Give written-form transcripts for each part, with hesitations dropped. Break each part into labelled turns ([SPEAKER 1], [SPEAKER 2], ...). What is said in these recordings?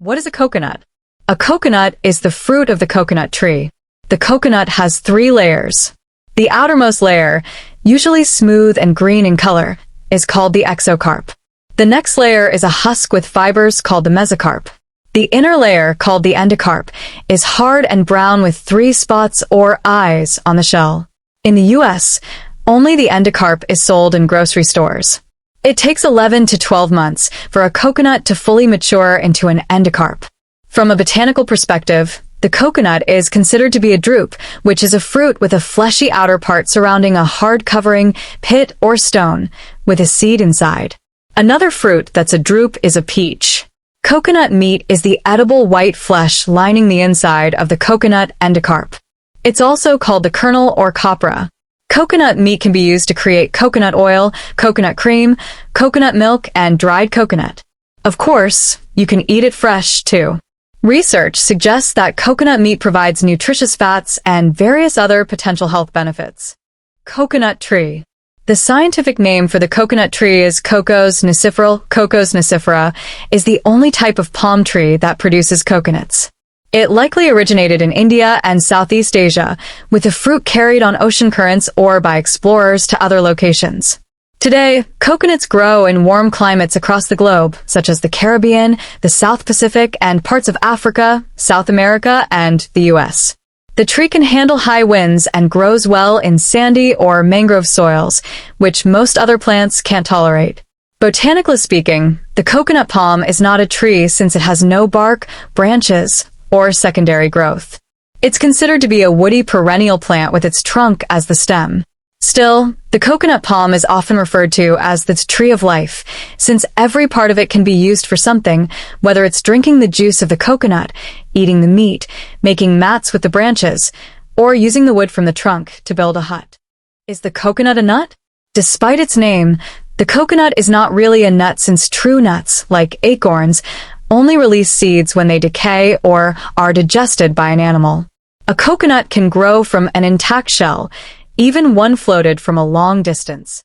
[SPEAKER 1] What is a coconut? A coconut is the fruit of the coconut tree. The coconut has 3 layers. The outermost layer, usually smooth and green in color, is called the exocarp. The next layer is a husk with fibers called the mesocarp. The inner layer, called the endocarp, is hard and brown with 3 spots or eyes on the shell. In the US, only the endocarp is sold in grocery stores. It takes 11 to 12 months for a coconut to fully mature into an endocarp. From a botanical perspective, the coconut is considered to be a drupe, which is a fruit with a fleshy outer part surrounding a hard covering, pit, or stone, with a seed inside. Another fruit that's a drupe is a peach. Coconut meat is the edible white flesh lining the inside of the coconut endocarp. It's also called the kernel or copra. Coconut meat can be used to create coconut oil, coconut cream, coconut milk, and dried coconut. Of course, you can eat it fresh, too. Research suggests that coconut meat provides nutritious fats and various other potential health benefits. Coconut tree. The scientific name for the coconut tree is Cocos nucifera. Cocos nucifera is the only type of palm tree that produces coconuts. It likely originated in India and Southeast Asia, with the fruit carried on ocean currents or by explorers to other locations. Today, coconuts grow in warm climates across the globe, such as the Caribbean, the South Pacific, and parts of Africa, South America, and the US. The tree can handle high winds and grows well in sandy or mangrove soils, which most other plants can't tolerate. Botanically speaking, the coconut palm is not a tree since it has no bark, branches, or secondary growth. It's considered to be a woody perennial plant with its trunk as the stem. Still, the coconut palm is often referred to as the tree of life, since every part of it can be used for something, whether it's drinking the juice of the coconut, eating the meat, making mats with the branches, or using the wood from the trunk to build a hut. Is the coconut a nut? Despite its name, the coconut is not really a nut since true nuts, like acorns, only release seeds when they decay or are digested by an animal. A coconut can grow from an intact shell, even one floated from a long distance.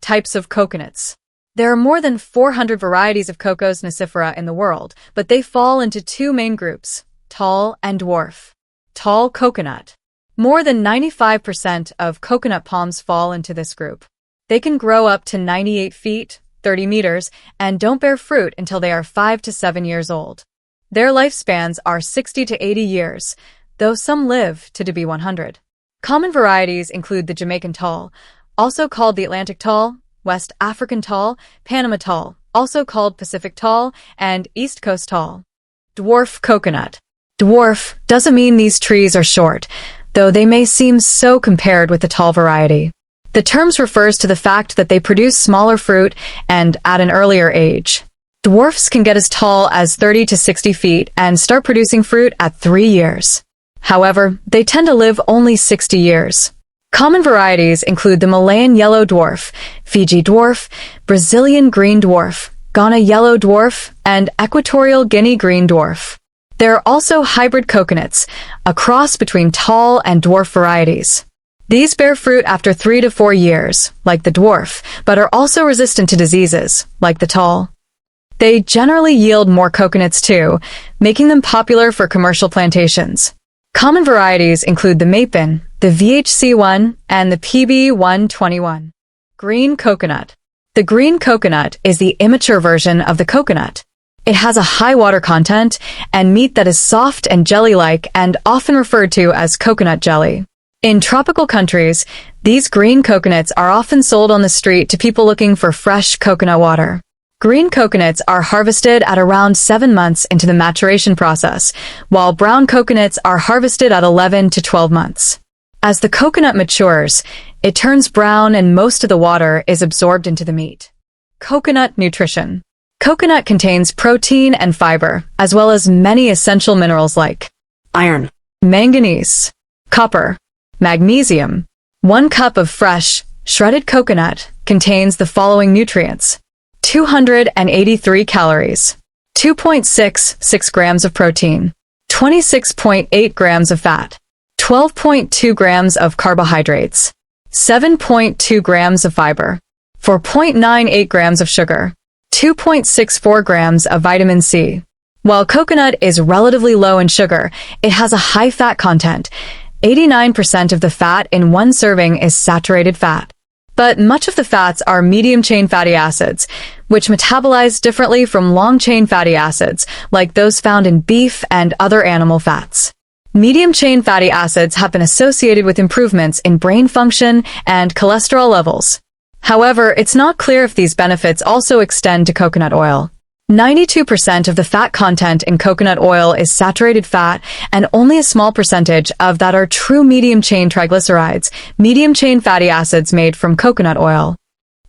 [SPEAKER 1] Types of coconuts. There are more than 400 varieties of Cocos nucifera in the world, but they fall into 2 main groups, tall and dwarf. Tall coconut. More than 95% of coconut palms fall into this group. They can grow up to 98 feet, 30 meters, and don't bear fruit until they are 5 to 7 years old. Their lifespans are 60 to 80 years, though some live to be 100. Common varieties include the Jamaican tall, also called the Atlantic tall, West African tall, Panama tall, also called Pacific tall, and East Coast tall. Dwarf coconut. Dwarf doesn't mean these trees are short, though they may seem so compared with the tall variety. The term refers to the fact that they produce smaller fruit and at an earlier age. Dwarfs can get as tall as 30 to 60 feet and start producing fruit at 3 years. However, they tend to live only 60 years. Common varieties include the Malayan yellow dwarf, Fiji dwarf, Brazilian green dwarf, Ghana yellow dwarf, and Equatorial Guinea green dwarf. There are also hybrid coconuts, a cross between tall and dwarf varieties. These bear fruit after 3 to 4 years, like the dwarf, but are also resistant to diseases, like the tall. They generally yield more coconuts too, making them popular for commercial plantations. Common varieties include the Mapin, the VHC1, and the PB121. Green coconut. The green coconut is the immature version of the coconut. It has a high water content and meat that is soft and jelly-like and often referred to as coconut jelly. In tropical countries, these green coconuts are often sold on the street to people looking for fresh coconut water. Green coconuts are harvested at around 7 months into the maturation process, while brown coconuts are harvested at 11 to 12 months. As the coconut matures, it turns brown and most of the water is absorbed into the meat. Coconut nutrition. Coconut contains protein and fiber, as well as many essential minerals like iron, manganese, copper, magnesium. 1 cup of fresh, shredded coconut contains the following nutrients: 283 calories, 2.66 grams of protein, 26.8 grams of fat, 12.2 grams of carbohydrates, 7.2 grams of fiber, 4.98 grams of sugar, 2.64 grams of vitamin C, While coconut is relatively low in sugar, it has a high fat content. 89% of the fat in one serving is saturated fat. But much of the fats are medium-chain fatty acids, which metabolize differently from long-chain fatty acids, like those found in beef and other animal fats. Medium-chain fatty acids have been associated with improvements in brain function and cholesterol levels. However, it's not clear if these benefits also extend to coconut oil. 92% of the fat content in coconut oil is saturated fat, and only a small percentage of that are true medium-chain triglycerides, medium-chain fatty acids made from coconut oil.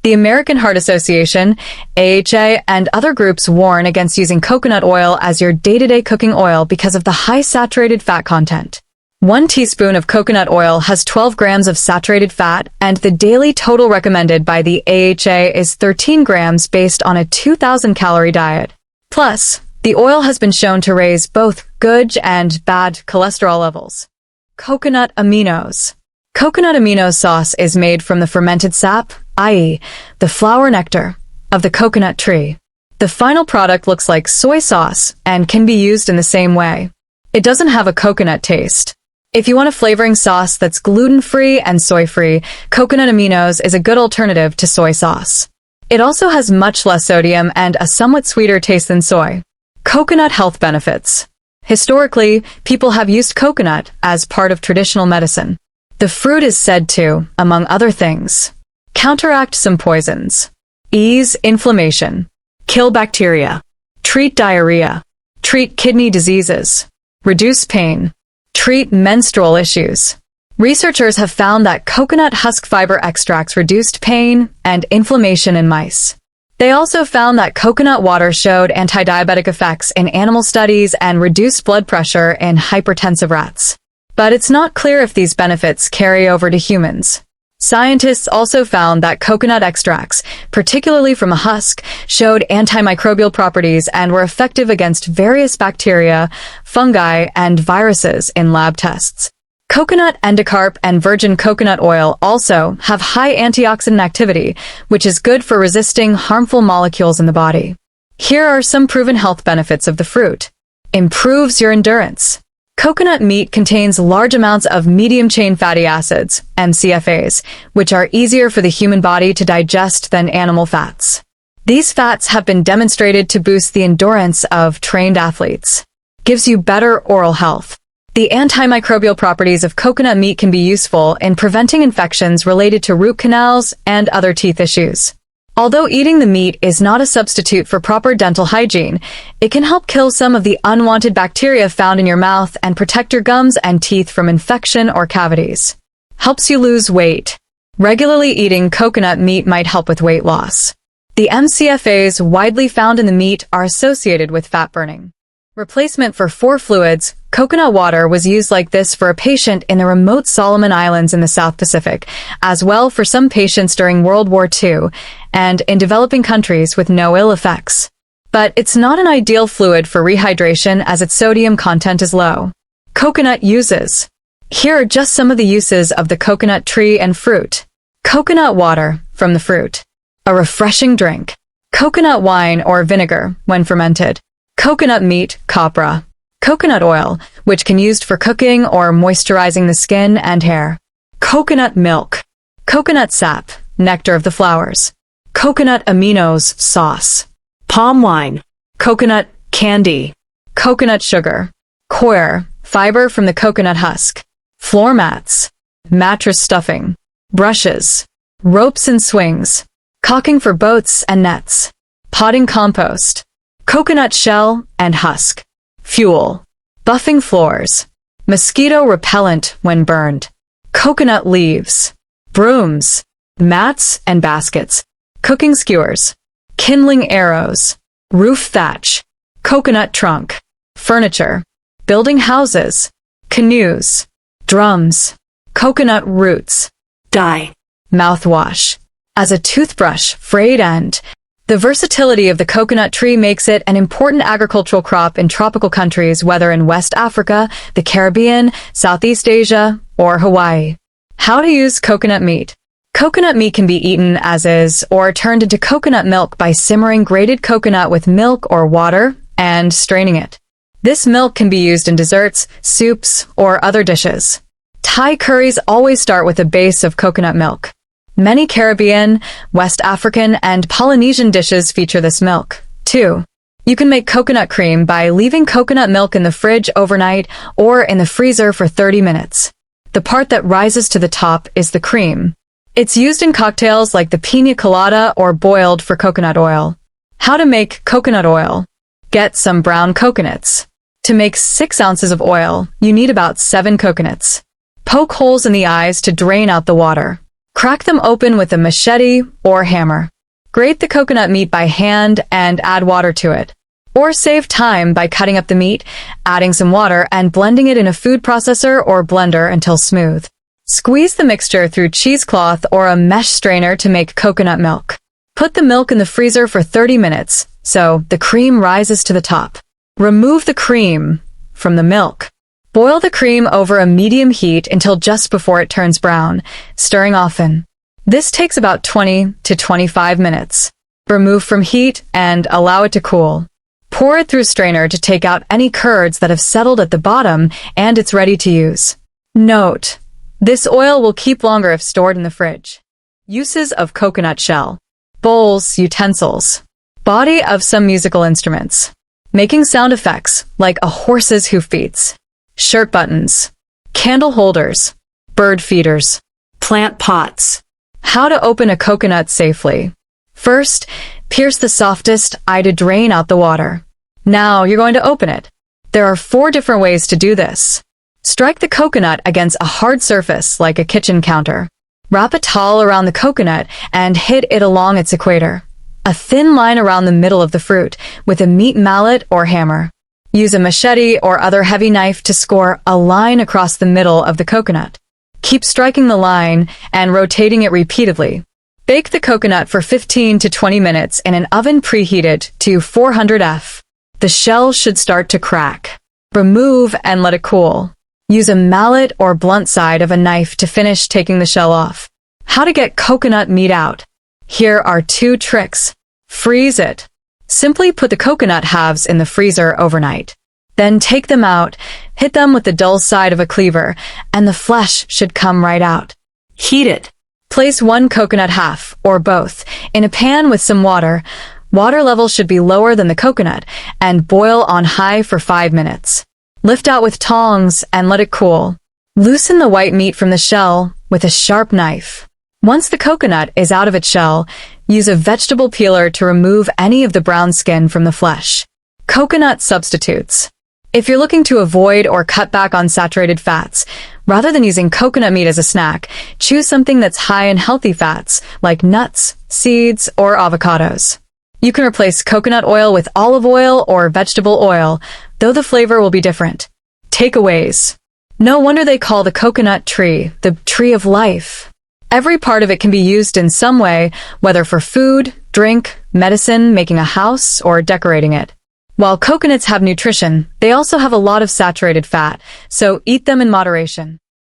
[SPEAKER 1] The American Heart Association, AHA, and other groups warn against using coconut oil as your day-to-day cooking oil because of the high saturated fat content. 1 teaspoon of coconut oil has 12 grams of saturated fat, and the daily total recommended by the AHA is 13 grams based on a 2,000-calorie diet. Plus, the oil has been shown to raise both good and bad cholesterol levels. Coconut aminos. Coconut amino sauce is made from the fermented sap, i.e., the flower nectar, of the coconut tree. The final product looks like soy sauce and can be used in the same way. It doesn't have a coconut taste. If you want a flavoring sauce that's gluten-free and soy-free, coconut aminos is a good alternative to soy sauce. It also has much less sodium and a somewhat sweeter taste than soy. Coconut health benefits. Historically, people have used coconut as part of traditional medicine. The fruit is said to, among other things, counteract some poisons, ease inflammation, kill bacteria, treat diarrhea, treat kidney diseases, reduce pain, treat menstrual issues. Researchers have found that coconut husk fiber extracts reduced pain and inflammation in mice. They also found that coconut water showed anti-diabetic effects in animal studies and reduced blood pressure in hypertensive rats. But it's not clear if these benefits carry over to humans. Scientists also found that coconut extracts, particularly from a husk, showed antimicrobial properties and were effective against various bacteria, fungi, and viruses in lab tests. Coconut endocarp and virgin coconut oil also have high antioxidant activity, which is good for resisting harmful molecules in the body. Here are some proven health benefits of the fruit. Improves your endurance. Coconut meat contains large amounts of medium-chain fatty acids, MCFAs, which are easier for the human body to digest than animal fats. These fats have been demonstrated to boost the endurance of trained athletes. Gives you better oral health. The antimicrobial properties of coconut meat can be useful in preventing infections related to root canals and other teeth issues. Although eating the meat is not a substitute for proper dental hygiene, it can help kill some of the unwanted bacteria found in your mouth and protect your gums and teeth from infection or cavities. Helps you lose weight. Regularly eating coconut meat might help with weight loss. The MCFAs widely found in the meat are associated with fat burning. Replacement for 4 fluids, coconut water was used like this for a patient in the remote Solomon Islands in the South Pacific, as well for some patients during World War II, and in developing countries with no ill effects. But it's not an ideal fluid for rehydration as its sodium content is low. Coconut uses. Here are just some of the uses of the coconut tree and fruit. Coconut water, from the fruit. A refreshing drink. Coconut wine or vinegar, when fermented. Coconut meat, copra. Coconut oil, which can be used for cooking or moisturizing the skin and hair. Coconut milk. Coconut sap, nectar of the flowers. Coconut aminos sauce. Palm wine. Coconut candy. Coconut sugar. Coir, fiber from the coconut husk. Floor mats. Mattress stuffing. Brushes. Ropes and swings. Caulking for boats and nets. Potting compost. Coconut shell and husk. Fuel. Buffing floors. Mosquito repellent when burned. Coconut leaves. Brooms. Mats and baskets. Cooking skewers. Kindling arrows. Roof thatch. Coconut trunk. Furniture. Building houses. Canoes. Drums. Coconut roots. Dye. Mouthwash. As a toothbrush, frayed end. The versatility of the coconut tree makes it an important agricultural crop in tropical countries, whether in West Africa, the Caribbean, Southeast Asia, or Hawaii. How to use coconut meat. Coconut meat can be eaten as is or turned into coconut milk by simmering grated coconut with milk or water, and straining it. This milk can be used in desserts, soups, or other dishes. Thai curries always start with a base of coconut milk. Many Caribbean, West African, and Polynesian dishes feature this milk, too. You can make coconut cream by leaving coconut milk in the fridge overnight or in the freezer for 30 minutes. The part that rises to the top is the cream. It's used in cocktails like the pina colada or boiled for coconut oil. How to make coconut oil. Get some brown coconuts. To make 6 ounces of oil, you need about 7 coconuts. Poke holes in the eyes to drain out the water. Crack them open with a machete or hammer. Grate the coconut meat by hand and add water to it. Or save time by cutting up the meat, adding some water, and blending it in a food processor or blender until smooth. Squeeze the mixture through cheesecloth or a mesh strainer to make coconut milk. Put the milk in the freezer for 30 minutes, so the cream rises to the top. Remove the cream from the milk. Boil the cream over a medium heat until just before it turns brown, stirring often. This takes about 20 to 25 minutes. Remove from heat and allow it to cool. Pour it through a strainer to take out any curds that have settled at the bottom, and it's ready to use. Note: this oil will keep longer if stored in the fridge. Uses of coconut shell. Bowls, utensils. Body of some musical instruments. Making sound effects, like a horse's hoofbeats. Shirt buttons. Candle holders. Bird feeders. Plant pots. How to open a coconut safely. First, pierce the softest eye to drain out the water. Now you're going to open it. There are 4 different ways to do this. Strike the coconut against a hard surface like a kitchen counter. Wrap a towel around the coconut and hit it along its equator. A thin line around the middle of the fruit with a meat mallet or hammer. Use a machete or other heavy knife to score a line across the middle of the coconut. Keep striking the line and rotating it repeatedly. Bake the coconut for 15 to 20 minutes in an oven preheated to 400 F. The shell should start to crack. Remove and let it cool. Use a mallet or blunt side of a knife to finish taking the shell off. How to get coconut meat out. Here are 2 tricks. Freeze it. Simply put the coconut halves in the freezer overnight. Then take them out, hit them with the dull side of a cleaver, and the flesh should come right out. Heat it. Place 1 coconut half, or both, in a pan with some water. Water level should be lower than the coconut, and boil on high for 5 minutes. Lift out with tongs and let it cool. Loosen the white meat from the shell with a sharp knife. Once the coconut is out of its shell, use a vegetable peeler to remove any of the brown skin from the flesh. Coconut substitutes. If you're looking to avoid or cut back on saturated fats, rather than using coconut meat as a snack, choose something that's high in healthy fats, like nuts, seeds, or avocados. You can replace coconut oil with olive oil or vegetable oil, though the flavor will be different. Takeaways. No wonder they call the coconut tree the tree of life. Every part of it can be used in some way, whether for food, drink, medicine, making a house, or decorating it. While coconuts have nutrition, they also have a lot of saturated fat, so eat them in moderation.